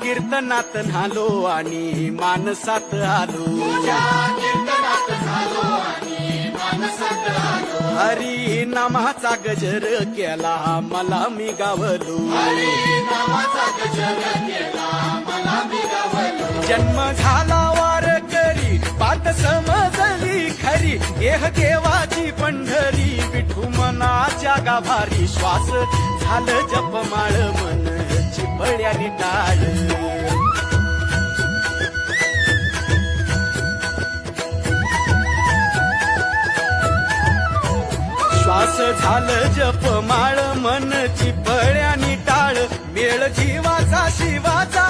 कीर्तनात न्हालो आणि मानसात आलो हरी नामाचा गजर केला मला मी गावलो जन्म झाला वार करी बात समजली खरी देह देवाची पंढरी विठू मनाच्या गाभारी श्वास झालं जपमाळ मन चिपळ्याने टाळ श्वास झालं जपमाळ मन चिपळ्याने टाळ मेळ जीवाचा शिवाचा